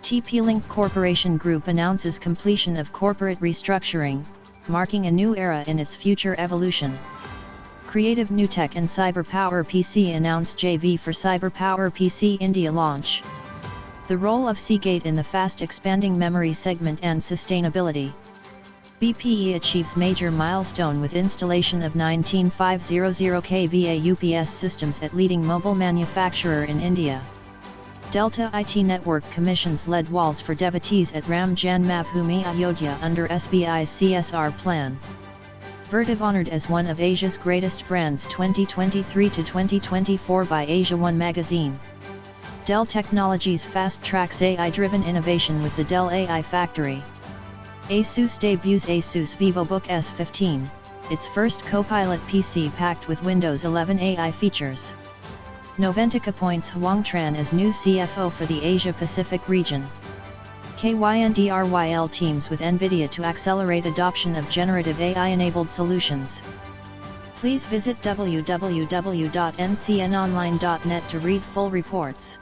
TP-Link Corporation Group announces completion of corporate restructuring, marking a new era in its future evolution. Creative Newtech and CyberPowerPC announced JV for CyberPowerPC India launch. The role of Seagate in the fast-expanding memory segment and sustainability. BPE achieves major milestone with installation of 19500 kVA UPS systems at leading mobile manufacturer in India. Delta IT Network commissions lead walls for devotees at Ram Janmabhoomi Ayodhya under SBI's CSR plan. Vertiv honored as one of Asia's greatest brands 2023 to 2024 by AsiaOne magazine. Dell Technologies fast-tracks AI-driven innovation with the Dell AI Factory. ASUS debuts ASUS Vivobook S15, its first Copilot PC packed with Windows 11 AI features. Noventiq appoints Huong Tran as new CFO for the Asia-Pacific region. KYNDRYL teams with NVIDIA to accelerate adoption of generative AI-enabled solutions. Please visit www.ncnonline.net to read full reports.